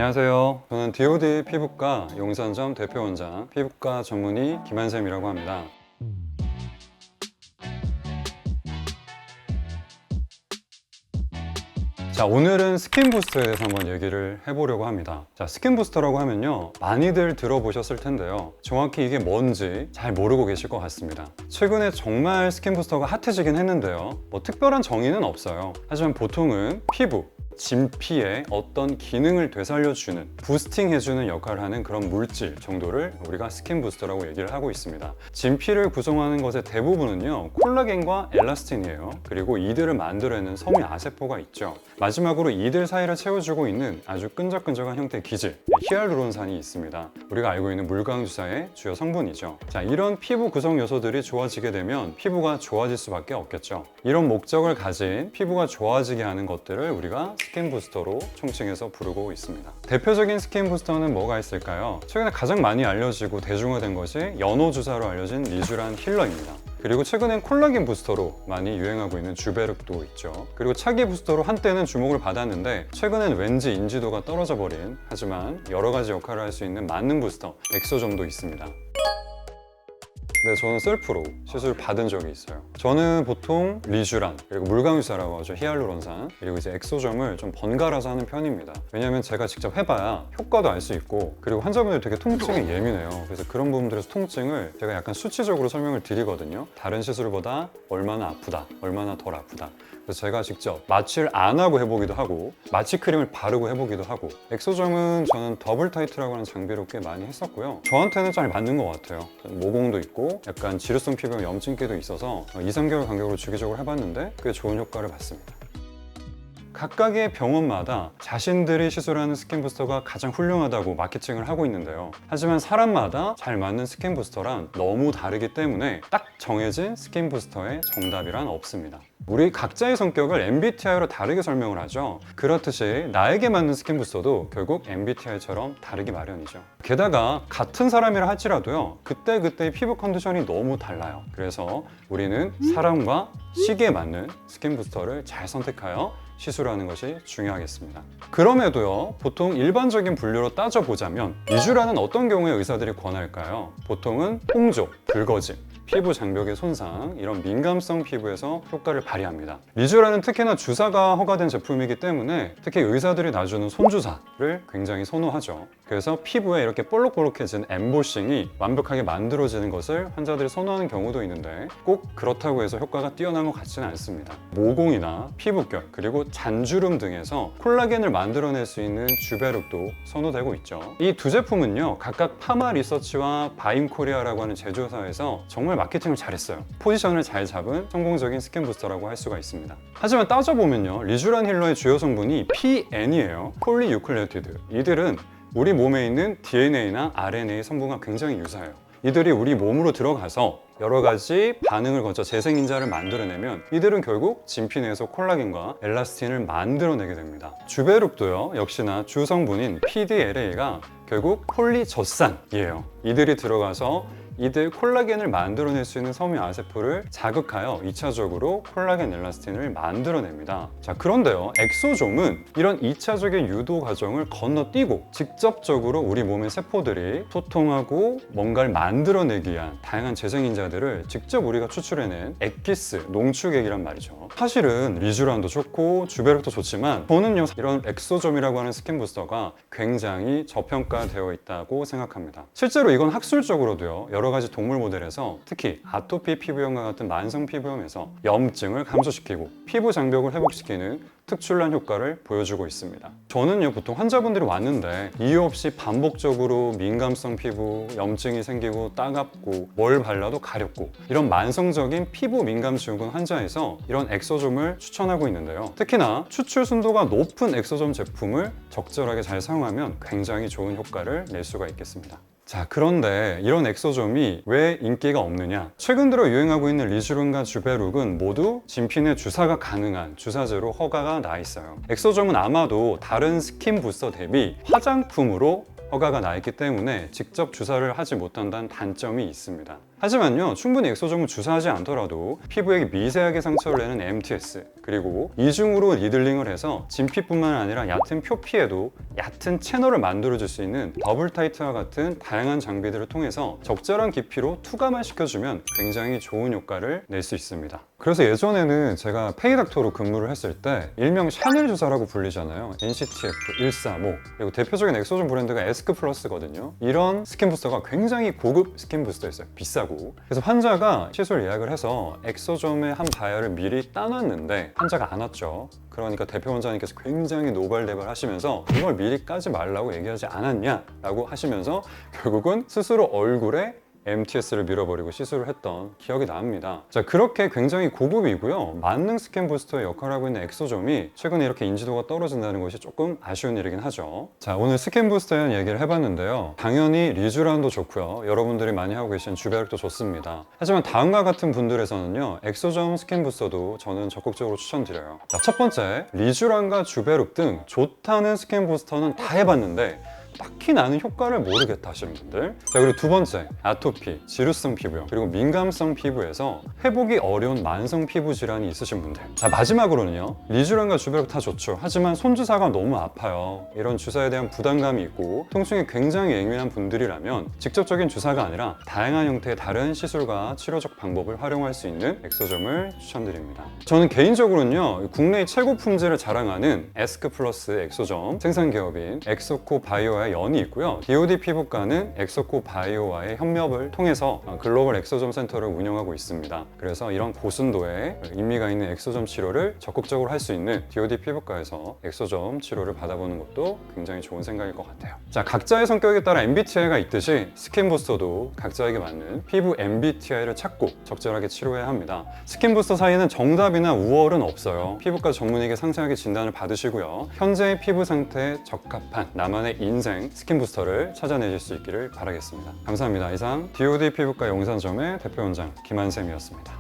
안녕하세요. 저는 DOD 피부과 용산점 대표원장 피부과 전문의 김한샘이라고 합니다. 자, 오늘은 스킨 부스터에 대해서 한번 얘기를 해보려고 합니다. 자, 스킨 부스터라고 하면요, 많이들 들어보셨을 텐데요, 정확히 이게 뭔지 잘 모르고 계실 것 같습니다. 최근에 정말 스킨 부스터가 핫해지긴 했는데요, 뭐 특별한 정의는 없어요. 하지만 보통은 피부, 진피에 어떤 기능을 되살려주는, 부스팅해주는 역할을 하는 그런 물질 정도를 우리가 스킨 부스터라고 얘기를 하고 있습니다. 진피를 구성하는 것의 대부분은요, 콜라겐과 엘라스틴이에요. 그리고 이들을 만들어내는 섬유 아세포가 있죠. 마지막으로 이들 사이를 채워주고 있는 아주 끈적끈적한 형태의 기질, 히알루론산이 있습니다. 우리가 알고 있는 물광주사의 주요 성분이죠. 자, 이런 피부 구성 요소들이 좋아지게 되면 피부가 좋아질 수밖에 없겠죠. 이런 목적을 가진 피부가 좋아지게 하는 것들을 우리가 스킨 부스터로 총칭해서 부르고 있습니다. 대표적인 스킨 부스터는 뭐가 있을까요? 최근에 가장 많이 알려지고 대중화된 것이 연호 주사로 알려진 리쥬란 힐러입니다. 그리고 최근엔 콜라겐 부스터로 많이 유행하고 있는 주베르도 있죠. 그리고 차기 부스터로 한때는 주목을 받았는데 최근엔 왠지 인지도가 떨어져 버린, 하지만 여러 가지 역할을 할 수 있는 만능 부스터 엑소점도 있습니다. 네, 저는 셀프로 시술 받은 적이 있어요. 저는 보통 리쥬란, 그리고 물광주사라고 하죠, 히알루론산, 그리고 이제 엑소점을 좀 번갈아서 하는 편입니다. 왜냐면 제가 직접 해봐야 효과도 알 수 있고, 그리고 환자분들이 되게 통증에 예민해요. 그래서 그런 부분들에서 통증을 제가 약간 수치적으로 설명을 드리거든요. 다른 시술보다 얼마나 아프다, 얼마나 덜 아프다. 그래서 제가 직접 마취를 안 하고 해보기도 하고, 마취 크림을 바르고 해보기도 하고, 엑소점은 저는 더블 타이트라고 하는 장비로 꽤 많이 했었고요. 저한테는 잘 맞는 것 같아요. 모공도 있고 약간 지루성 피부에 염증기도 있어서 2~3개월 간격으로 주기적으로 해봤는데 꽤 좋은 효과를 봤습니다. 각각의 병원마다 자신들이 시술하는 스킨 부스터가 가장 훌륭하다고 마케팅을 하고 있는데요, 하지만 사람마다 잘 맞는 스킨 부스터란 너무 다르기 때문에 딱 정해진 스킨 부스터의 정답이란 없습니다. 우리 각자의 성격을 MBTI로 다르게 설명을 하죠. 그렇듯이 나에게 맞는 스킨 부스터도 결국 MBTI처럼 다르기 마련이죠. 게다가 같은 사람이라 할지라도요, 그때그때의 피부 컨디션이 너무 달라요. 그래서 우리는 사람과 시기에 맞는 스킨 부스터를 잘 선택하여 시술하는 것이 중요하겠습니다. 그럼에도요, 보통 일반적인 분류로 따져보자면 리쥬란은 어떤 경우에 의사들이 권할까요? 보통은 홍조, 붉어짐, 피부 장벽의 손상, 이런 민감성 피부에서 효과를 발휘합니다. 리쥬란은 특히나 주사가 허가된 제품이기 때문에 특히 의사들이 놔주는 손주사를 굉장히 선호하죠. 그래서 피부에 이렇게 볼록볼록해진 엠보싱이 완벽하게 만들어지는 것을 환자들이 선호하는 경우도 있는데, 꼭 그렇다고 해서 효과가 뛰어난 것 같지는 않습니다. 모공이나 피부결, 그리고 잔주름 등에서 콜라겐을 만들어낼 수 있는 주베룩도 선호되고 있죠. 이 두 제품은요, 각각 파마 리서치와 바임코리아라고 하는 제조사에서 정말 마케팅을 잘했어요. 포지션을 잘 잡은 성공적인 스킨 부스터라고 할 수가 있습니다. 하지만 따져보면요, 리쥬란 힐러의 주요 성분이 PN이에요. 폴리유클레오티드. 이들은 우리 몸에 있는 DNA나 RNA 성분과 굉장히 유사해요. 이들이 우리 몸으로 들어가서 여러 가지 반응을 거쳐 재생인자를 만들어내면 이들은 결국 진피 내에서 콜라겐과 엘라스틴을 만들어내게 됩니다. 주베룩도요, 역시나 주성분인 PDLA가 결국 폴리젖산이에요. 이들이 들어가서 이들 콜라겐을 만들어낼 수 있는 섬유 아세포를 자극하여 2차적으로 콜라겐 엘라스틴을 만들어냅니다. 자, 그런데요, 엑소점은 이런 2차적인 유도 과정을 건너뛰고 직접적으로 우리 몸의 세포들이 소통하고 뭔가를 만들어내기 위한 다양한 재생인자들을 직접 우리가 추출해낸 엑기스, 농축액이란 말이죠. 사실은 리쥬란도 좋고 주베룩도 좋지만 저는요, 이런 엑소점이라고 하는 스킨 부스터가 굉장히 저평가되어 있다고 생각합니다. 실제로 이건 학술적으로도요, 여러 가지 동물 모델에서 특히 아토피 피부염과 같은 만성 피부염에서 염증을 감소시키고 피부 장벽을 회복시키는 특출난 효과를 보여주고 있습니다. 저는요, 보통 환자분들이 왔는데 이유 없이 반복적으로 민감성 피부, 염증이 생기고 따갑고 뭘 발라도 가렵고 이런 만성적인 피부 민감 증후군 환자에서 이런 엑소점을 추천하고 있는데요, 특히나 추출 순도가 높은 엑소점 제품을 적절하게 잘 사용하면 굉장히 좋은 효과를 낼 수가 있겠습니다. 자, 그런데 이런 엑소점이 왜 인기가 없느냐? 최근 들어 유행하고 있는 리쥬란과 주베룩은 모두 진피 내 주사가 가능한 주사제로 허가가 나 있어요. 엑소점은 아마도 다른 스킨 부스터 대비 화장품으로 허가가 나 있기 때문에 직접 주사를 하지 못한다는 단점이 있습니다. 하지만요, 충분히 엑소점을 주사하지 않더라도 피부에 미세하게 상처를 내는 MTS, 그리고 이중으로 니들링을 해서 진피뿐만 아니라 얕은 표피에도 얕은 채널을 만들어줄 수 있는 더블 타이트와 같은 다양한 장비들을 통해서 적절한 깊이로 투과만 시켜주면 굉장히 좋은 효과를 낼 수 있습니다. 그래서 예전에는 제가 페이닥터로 근무를 했을 때 일명 샤넬 주사라고 불리잖아요. NCTF 135, 그리고 대표적인 엑소점 브랜드가 에스크 플러스거든요. 이런 스킨 부스터가 굉장히 고급 스킨 부스터였어요. 비싸고. 그래서 환자가 시술 예약을 해서 엑소점의 한 바이얼을 미리 따놨는데 환자가 안 왔죠. 그러니까 대표 원장님께서 굉장히 노발대발 하시면서 이걸 미리 까지 말라고 얘기하지 않았냐 라고 하시면서 결국은 스스로 얼굴에 MTS를 밀어버리고 시술을 했던 기억이 납니다. 자, 그렇게 굉장히 고급이고요, 만능 스킨 부스터의 역할을 하고 있는 엑소점이 최근에 이렇게 인지도가 떨어진다는 것이 조금 아쉬운 일이긴 하죠. 자, 오늘 스킨 부스터에 대한 얘기를 해봤는데요, 당연히 리쥬란도 좋고요, 여러분들이 많이 하고 계신 주베르도 좋습니다. 하지만 다음과 같은 분들에서는요, 엑소점 스킨 부스터도 저는 적극적으로 추천드려요. 자, 첫 번째, 리쥬란과 주베룩 등 좋다는 스킨 부스터는 다 해봤는데 딱히 나는 효과를 모르겠다 하시는 분들. 자, 그리고 두 번째, 아토피, 지루성 피부염, 그리고 민감성 피부에서 회복이 어려운 만성 피부 질환이 있으신 분들. 자, 마지막으로는요, 리쥬란과 주베룩 다 좋죠. 하지만 손주사가 너무 아파요. 이런 주사에 대한 부담감이 있고 통증이 굉장히 예민한 분들이라면 직접적인 주사가 아니라 다양한 형태의 다른 시술과 치료적 방법을 활용할 수 있는 엑소점을 추천드립니다. 저는 개인적으로는요, 국내의 최고 품질을 자랑하는 에스크 플러스 엑소점 생산 기업인 엑소코 바이오와 연이 있고요, DOD 피부과는 엑소코 바이오와의 협력을 통해서 글로벌 엑소점 센터를 운영하고 있습니다. 그래서 이런 고순도의 인미가 있는 엑소점 치료를 적극적으로 할 수 있는 DOD 피부과에서 엑소점 치료를 받아보는 것도 굉장히 좋은 생각일 것 같아요. 자, 각자의 성격에 따라 MBTI가 있듯이 스킨 부스터도 각자에게 맞는 피부 MBTI를 찾고 적절하게 치료해야 합니다. 스킨 부스터 사이에는 정답이나 우월은 없어요. 피부과 전문의에게 상세하게 진단을 받으시고요, 현재의 피부 상태에 적합한 나만의 인생 스킨 부스터를 찾아내실 수 있기를 바라겠습니다. 감사합니다. 이상 DOD 피부과 용산점의 대표원장 김한샘이었습니다.